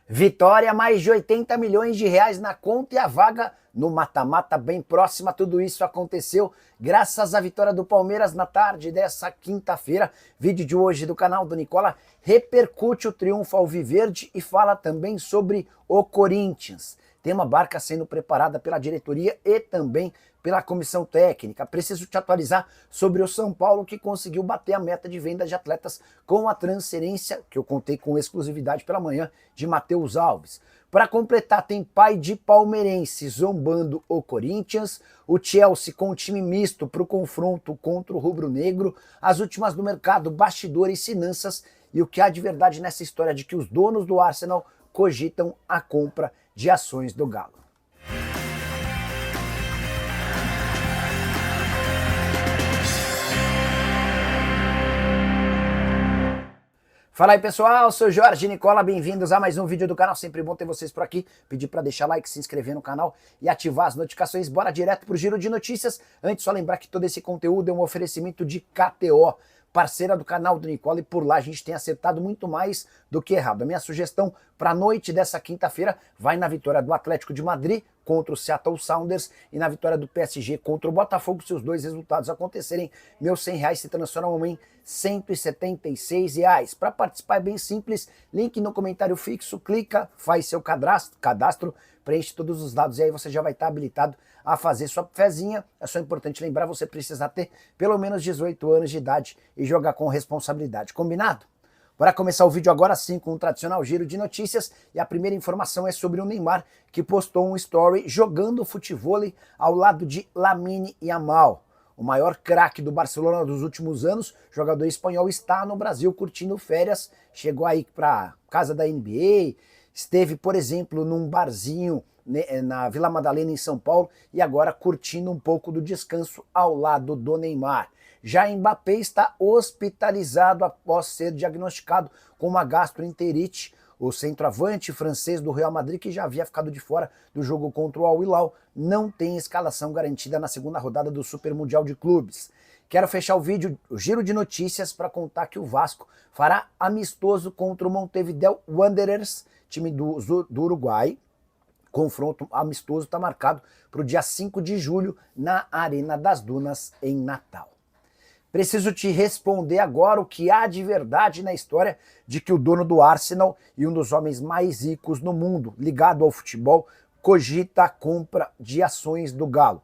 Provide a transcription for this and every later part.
Vitória, mais de 80 milhões de reais na conta e a vaga no mata-mata bem próxima. Tudo isso aconteceu graças à vitória do Palmeiras na tarde dessa quinta-feira. Vídeo de hoje do canal do Nicola repercute o triunfo alviverde e fala também sobre o Corinthians. Tem uma barca sendo preparada pela diretoria e também pela comissão técnica. Preciso te atualizar sobre o São Paulo, que conseguiu bater a meta de venda de atletas com a transferência, que eu contei com exclusividade pela manhã, de Matheus Alves. Para completar, tem pai de palmeirense zombando o Corinthians, o Chelsea com um time misto para o confronto contra o rubro-negro, as últimas do mercado, bastidores, finanças e o que há de verdade nessa história de que os donos do Arsenal cogitam a compra de ações do Galo. Fala aí pessoal, sou Jorge Nicola, bem-vindos a mais um vídeo do canal, sempre bom ter vocês por aqui, pedir para deixar like, se inscrever no canal e ativar as notificações, bora direto pro giro de notícias. Antes só lembrar que todo esse conteúdo é um oferecimento de KTO, parceira do canal do Nicola, e por lá a gente tem acertado muito mais do que errado. A minha sugestão para a noite dessa quinta-feira vai na vitória do Atlético de Madrid contra o Seattle Sounders e na vitória do PSG contra o Botafogo. Se os dois resultados acontecerem, meus R$100 se transformam em R$176. Para participar é bem simples, link no comentário fixo, clica, faz seu cadastro, preenche todos os dados e aí você já vai estar habilitado a fazer sua fezinha. É só importante lembrar, você precisa ter pelo menos 18 anos de idade e jogar com responsabilidade, combinado? Bora começar o vídeo agora sim com o tradicional giro de notícias e a primeira informação é sobre o Neymar, que postou um story jogando futevôlei ao lado de Lamine Yamal. O maior craque do Barcelona dos últimos anos, jogador espanhol, está no Brasil curtindo férias, chegou aí para casa da NBA, esteve, por exemplo, num barzinho na Vila Madalena em São Paulo e agora curtindo um pouco do descanso ao lado do Neymar. Já Mbappé está hospitalizado após ser diagnosticado com uma gastroenterite. O centroavante francês do Real Madrid, que já havia ficado de fora do jogo contra o Al Hilal, não tem escalação garantida na segunda rodada do Super Mundial de Clubes. Quero fechar o vídeo, o giro de notícias, para contar que o Vasco fará amistoso contra o Montevideo Wanderers, time do Uruguai. Confronto amistoso está marcado para o dia 5 de julho na Arena das Dunas, em Natal. Preciso te responder agora o que há de verdade na história de que o dono do Arsenal e um dos homens mais ricos no mundo, ligado ao futebol, cogita a compra de ações do Galo.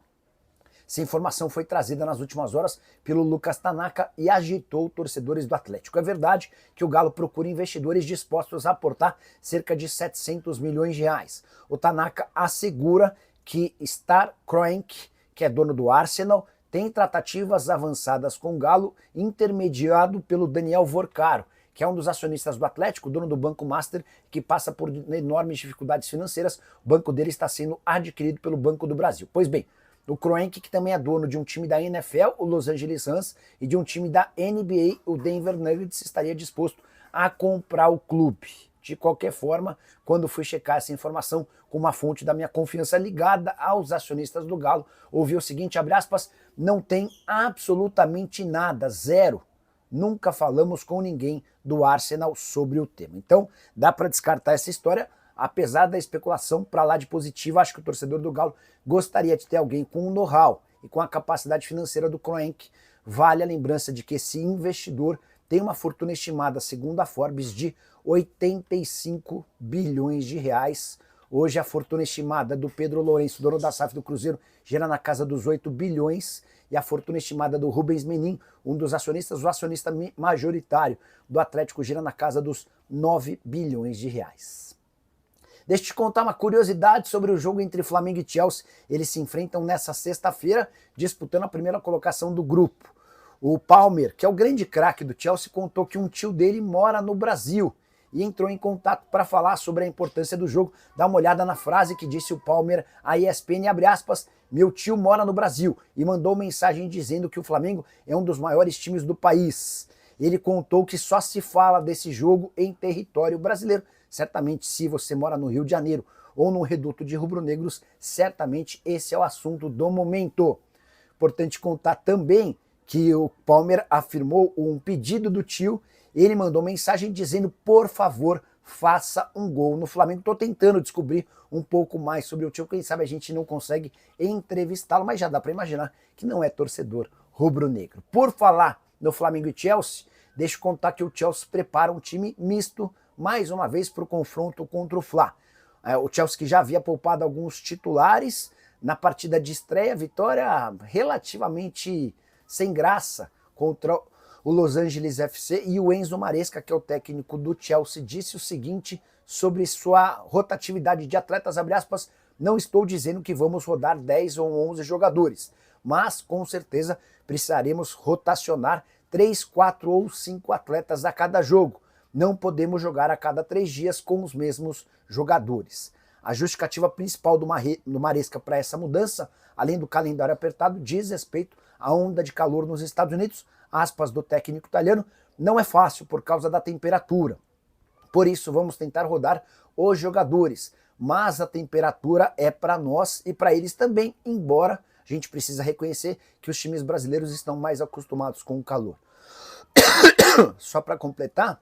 Essa informação foi trazida nas últimas horas pelo Lucas Tanaka e agitou torcedores do Atlético. É verdade que o Galo procura investidores dispostos a aportar cerca de 700 milhões de reais. O Tanaka assegura que Star Kroenke, que é dono do Arsenal, tem tratativas avançadas com o Galo, intermediado pelo Daniel Vorcaro, que é um dos acionistas do Atlético, dono do Banco Master, que passa por enormes dificuldades financeiras. O banco dele está sendo adquirido pelo Banco do Brasil. Pois bem, o Kroenke, que também é dono de um time da NFL, o Los Angeles Rams, e de um time da NBA, o Denver Nuggets, estaria disposto a comprar o clube. De qualquer forma, quando fui checar essa informação com uma fonte da minha confiança ligada aos acionistas do Galo, ouvi o seguinte, abre aspas, não tem absolutamente nada, zero. Nunca falamos com ninguém do Arsenal sobre o tema. Então, dá para descartar essa história, apesar da especulação para lá de positiva. Acho que o torcedor do Galo gostaria de ter alguém com o know-how e com a capacidade financeira do Kroenke. Vale a lembrança de que esse investidor tem uma fortuna estimada, segundo a Forbes, de 85 bilhões de reais. Hoje a fortuna estimada do Pedro Lourenço, dono da SAF do Cruzeiro, gira na casa dos 8 bilhões. E a fortuna estimada do Rubens Menin, um dos acionistas, o acionista majoritário do Atlético, gira na casa dos 9 bilhões de reais. Deixa eu te contar uma curiosidade sobre o jogo entre Flamengo e Chelsea. Eles se enfrentam nessa sexta-feira, disputando a primeira colocação do grupo. O Palmer, que é o grande craque do Chelsea, contou que um tio dele mora no Brasil e entrou em contato para falar sobre a importância do jogo. Dá uma olhada na frase que disse o Palmer à ESPN, abre aspas, meu tio mora no Brasil e mandou mensagem dizendo que o Flamengo é um dos maiores times do país. Ele contou que só se fala desse jogo em território brasileiro. Certamente, se você mora no Rio de Janeiro ou no reduto de rubro-negros, certamente esse é o assunto do momento. Importante contar também que o Palmer afirmou um pedido do tio. Ele mandou mensagem dizendo, por favor, faça um gol no Flamengo. Estou tentando descobrir um pouco mais sobre o tio, quem sabe a gente não consegue entrevistá-lo, mas já dá para imaginar que não é torcedor rubro-negro. Por falar no Flamengo e Chelsea, deixa eu contar que o Chelsea prepara um time misto mais uma vez para o confronto contra o Fla. O Chelsea que já havia poupado alguns titulares na partida de estreia, vitória relativamente sem graça contra o Los Angeles FC, e o Enzo Maresca, que é o técnico do Chelsea, disse o seguinte sobre sua rotatividade de atletas, abre aspas, não estou dizendo que vamos rodar 10 ou 11 jogadores, mas com certeza precisaremos rotacionar 3, 4 ou 5 atletas a cada jogo. Não podemos jogar a cada 3 dias com os mesmos jogadores. A justificativa principal do Maresca para essa mudança, além do calendário apertado, diz respeito à onda de calor nos Estados Unidos, aspas do técnico italiano, não é fácil por causa da temperatura. Por isso vamos tentar rodar os jogadores, mas a temperatura é para nós e para eles também, embora a gente precisa reconhecer que os times brasileiros estão mais acostumados com o calor. Só para completar,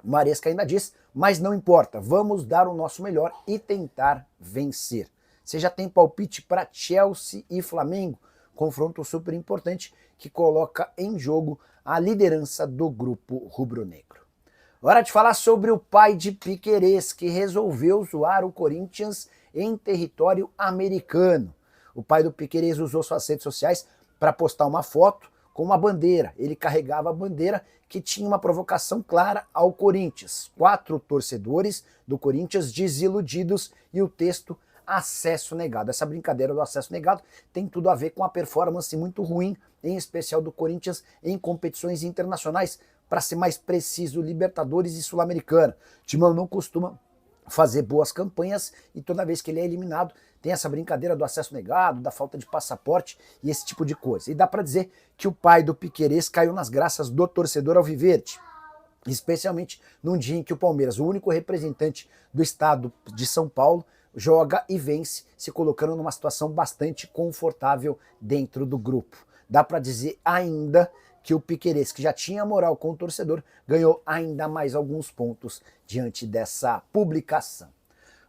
Maresca ainda diz, mas não importa, vamos dar o nosso melhor e tentar vencer. Você já tem palpite para Chelsea e Flamengo? Confronto super importante que coloca em jogo a liderança do grupo rubro-negro. Hora de falar sobre o pai de Piquerez, que resolveu zoar o Corinthians em território americano. O pai do Piquerez usou suas redes sociais para postar uma foto com uma bandeira. Ele carregava a bandeira que tinha uma provocação clara ao Corinthians. 4 torcedores do Corinthians desiludidos e o texto acesso negado. Essa brincadeira do acesso negado tem tudo a ver com a performance muito ruim, em especial do Corinthians em competições internacionais, para ser mais preciso, Libertadores e Sul-Americana. O Timão não costuma fazer boas campanhas e toda vez que ele é eliminado tem essa brincadeira do acesso negado, da falta de passaporte e esse tipo de coisa. E dá para dizer que o pai do Piquerez caiu nas graças do torcedor alviverde, especialmente num dia em que o Palmeiras, o único representante do estado de São Paulo, joga e vence, se colocando numa situação bastante confortável dentro do grupo. Dá para dizer ainda que o Piquerez, que já tinha moral com o torcedor, ganhou ainda mais alguns pontos diante dessa publicação.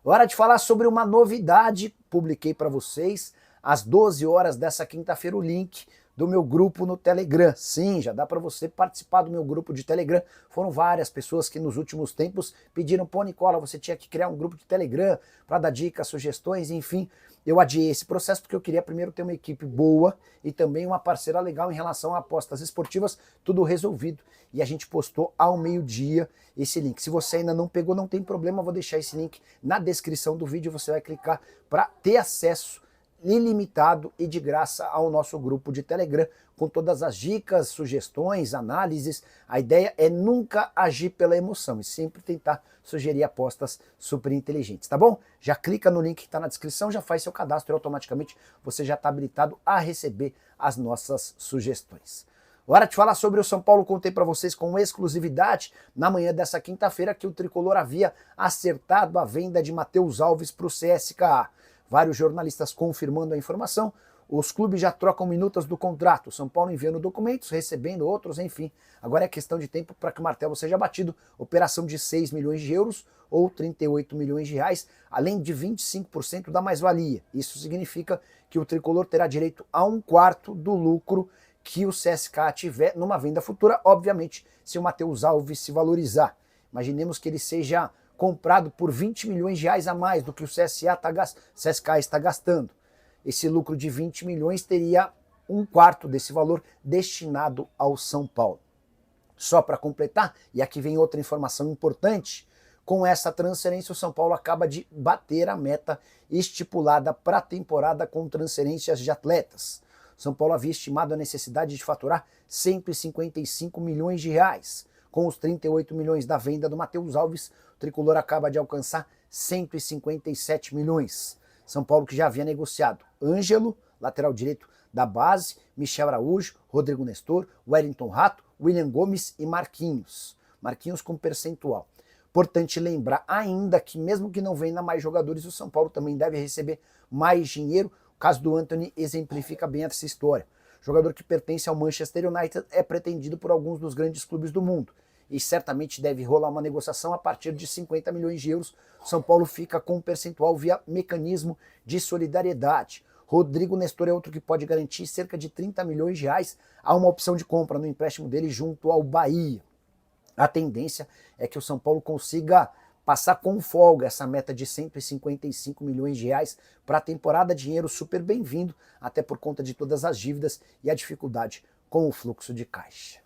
Hora de falar sobre uma novidade, publiquei para vocês às 12 horas dessa quinta-feira o link do meu grupo no Telegram. Sim, já dá para você participar do meu grupo de Telegram. Foram várias pessoas que nos últimos tempos pediram, pô, Nicola, você tinha que criar um grupo de Telegram para dar dicas, sugestões, enfim. Eu adiei esse processo porque eu queria primeiro ter uma equipe boa e também uma parceira legal em relação a apostas esportivas, tudo resolvido. E a gente postou ao meio-dia esse link. Se você ainda não pegou, não tem problema, eu vou deixar esse link na descrição do vídeo, você vai clicar para ter acesso ilimitado e de graça ao nosso grupo de Telegram, com todas as dicas, sugestões, análises. A ideia é nunca agir pela emoção e sempre tentar sugerir apostas super inteligentes, tá bom? Já clica no link que está na descrição, já faz seu cadastro e automaticamente você já está habilitado a receber as nossas sugestões. Hora de falar sobre o São Paulo, contei para vocês com exclusividade na manhã dessa quinta-feira que o Tricolor havia acertado a venda de Matheus Alves para o CSKA. Vários jornalistas confirmando a informação, os clubes já trocam minutas do contrato, São Paulo enviando documentos, recebendo outros, enfim. Agora é questão de tempo para que o martelo seja batido, operação de 6 milhões de euros ou 38 milhões de reais, além de 25% da mais-valia. Isso significa que o Tricolor terá direito a 1/4 do lucro que o CSKA tiver numa venda futura, obviamente, se o Matheus Alves se valorizar. Imaginemos que ele seja comprado por 20 milhões de reais a mais do que o CSKA está gastando. Esse lucro de 20 milhões teria 1/4 desse valor destinado ao São Paulo. Só para completar, e aqui vem outra informação importante, com essa transferência o São Paulo acaba de bater a meta estipulada para a temporada com transferências de atletas. São Paulo havia estimado a necessidade de faturar 155 milhões de reais. Com os 38 milhões da venda do Matheus Alves, o Tricolor acaba de alcançar 157 milhões. São Paulo que já havia negociado Ângelo, lateral direito da base, Michel Araújo, Rodrigo Nestor, Wellington Rato, William Gomes e Marquinhos. Marquinhos com percentual. Importante lembrar ainda que mesmo que não venha mais jogadores, o São Paulo também deve receber mais dinheiro. O caso do Antony exemplifica bem essa história. O jogador que pertence ao Manchester United é pretendido por alguns dos grandes clubes do mundo. e certamente deve rolar uma negociação a partir de 50 milhões de euros. São Paulo fica com um percentual via mecanismo de solidariedade. Rodrigo Nestor é outro que pode garantir cerca de 30 milhões de reais a uma opção de compra no empréstimo dele junto ao Bahia. A tendência é que o São Paulo consiga passar com folga essa meta de 155 milhões de reais para a temporada, dinheiro super bem-vindo, até por conta de todas as dívidas e a dificuldade com o fluxo de caixa.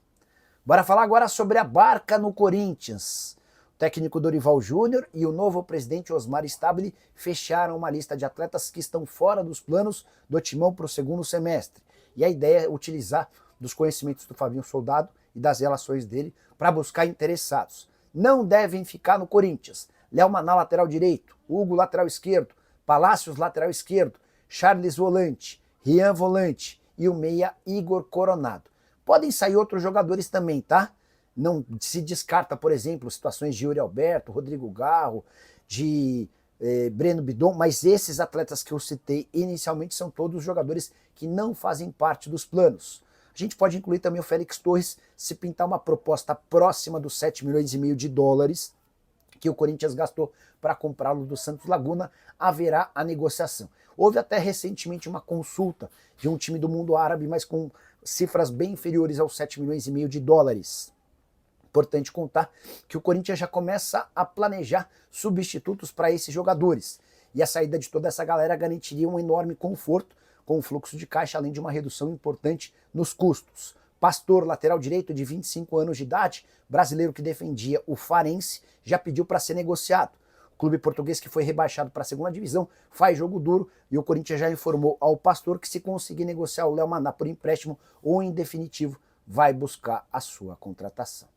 Bora falar agora sobre a barca no Corinthians. O técnico Dorival Júnior e o novo presidente Osmar Stabile fecharam uma lista de atletas que estão fora dos planos do Timão para o segundo semestre. E a ideia é utilizar dos conhecimentos do Fabinho Soldado e das relações dele para buscar interessados. Não devem ficar no Corinthians: Léo Maná, lateral direito; Hugo, lateral esquerdo; Palácios, lateral esquerdo; Charles, volante; Rian, volante; e o meia Igor Coronado. Podem sair outros jogadores também, tá? Não se descarta, por exemplo, situações de Yuri Alberto, Rodrigo Garro, de Breno Bidon, mas esses atletas que eu citei inicialmente são todos jogadores que não fazem parte dos planos. A gente pode incluir também o Félix Torres, se pintar uma proposta próxima dos 7 milhões e meio de dólares que o Corinthians gastou para comprá-lo do Santos Laguna, haverá a negociação. Houve até recentemente uma consulta de um time do mundo árabe, mas com cifras bem inferiores aos 7 milhões e meio de dólares. Importante contar que o Corinthians já começa a planejar substitutos para esses jogadores. E a saída de toda essa galera garantiria um enorme conforto com o fluxo de caixa, além de uma redução importante nos custos. Pastor, lateral direito de 25 anos de idade, brasileiro que defendia o Farense, já pediu para ser negociado. O clube português, que foi rebaixado para a segunda divisão, faz jogo duro e o Corinthians já informou ao Pastor que, se conseguir negociar o Léo Maná por empréstimo ou em definitivo, vai buscar a sua contratação.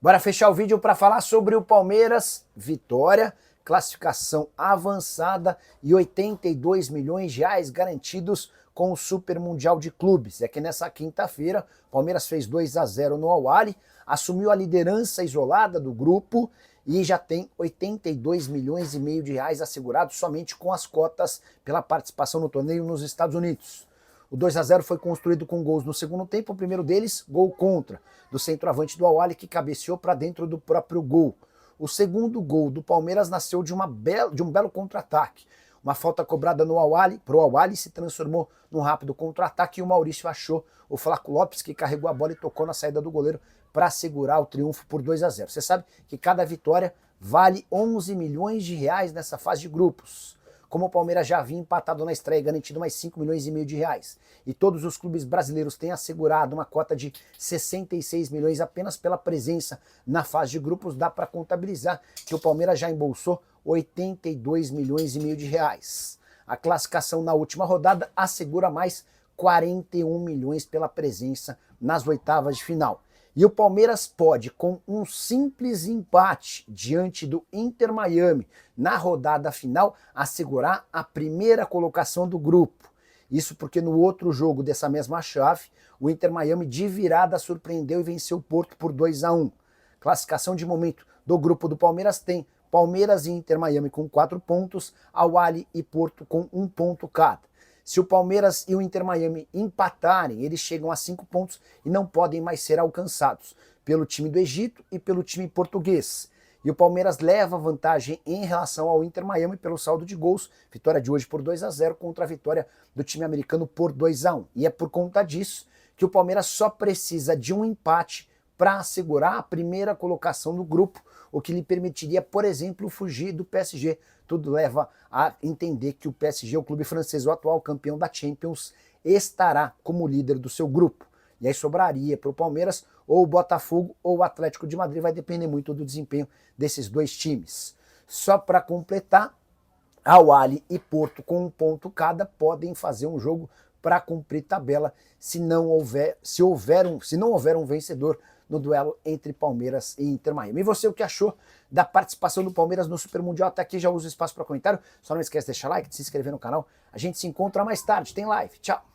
Bora fechar o vídeo para falar sobre o Palmeiras. Vitória, classificação avançada e 82 milhões de reais garantidos com o Super Mundial de Clubes. É que nessa quinta-feira, o Palmeiras fez 2-0 no Al-Ahly, assumiu a liderança isolada do grupo e já tem 82 milhões e meio de reais assegurados somente com as cotas pela participação no torneio nos Estados Unidos. O 2-0 foi construído com gols no segundo tempo, o primeiro deles, gol contra, do centroavante do Al-Ahly, que cabeceou para dentro do próprio gol. O segundo gol do Palmeiras nasceu de um belo contra-ataque. Uma falta cobrada no Al-Ahly, pro Al-Ahly, se transformou num rápido contra-ataque e o Maurício achou o Flaco Lopes, que carregou a bola e tocou na saída do goleiro para segurar o triunfo por 2-0. Você sabe que cada vitória vale 11 milhões de reais nessa fase de grupos. Como o Palmeiras já havia empatado na estreia, garantido mais 5 milhões e meio de reais. E todos os clubes brasileiros têm assegurado uma cota de 66 milhões apenas pela presença na fase de grupos, dá para contabilizar que o Palmeiras já embolsou 82 milhões e meio de reais. A classificação na última rodada assegura mais 41 milhões pela presença nas oitavas de final. E o Palmeiras pode, com um simples empate diante do Inter Miami na rodada final, assegurar a primeira colocação do grupo. Isso porque no outro jogo dessa mesma chave, o Inter Miami de virada surpreendeu e venceu o Porto por 2-1. Classificação de momento do grupo do Palmeiras tem Palmeiras e Inter Miami com 4 pontos, Al-Ahly e Porto com 1 ponto cada. Se o Palmeiras e o Inter Miami empatarem, eles chegam a 5 pontos e não podem mais ser alcançados pelo time do Egito e pelo time português. E o Palmeiras leva vantagem em relação ao Inter Miami pelo saldo de gols. Vitória de hoje por 2-0 contra a vitória do time americano por 2-1. E é por conta disso que o Palmeiras só precisa de um empate para assegurar a primeira colocação do grupo, o que lhe permitiria, por exemplo, fugir do PSG. Tudo leva a entender que o PSG, o clube francês, o atual campeão da Champions, estará como líder do seu grupo. E aí sobraria para o Palmeiras ou o Botafogo ou o Atlético de Madrid, vai depender muito do desempenho desses dois times. Só para completar, Al-Ahly e Porto com 1 ponto cada podem fazer um jogo para cumprir tabela se não houver um vencedor no duelo entre Palmeiras e Inter Miami. E você, o que achou da participação do Palmeiras no Super Mundial? Até aqui já usa o espaço para comentário. Só não esquece de deixar like, de se inscrever no canal. A gente se encontra mais tarde. Tem live. Tchau!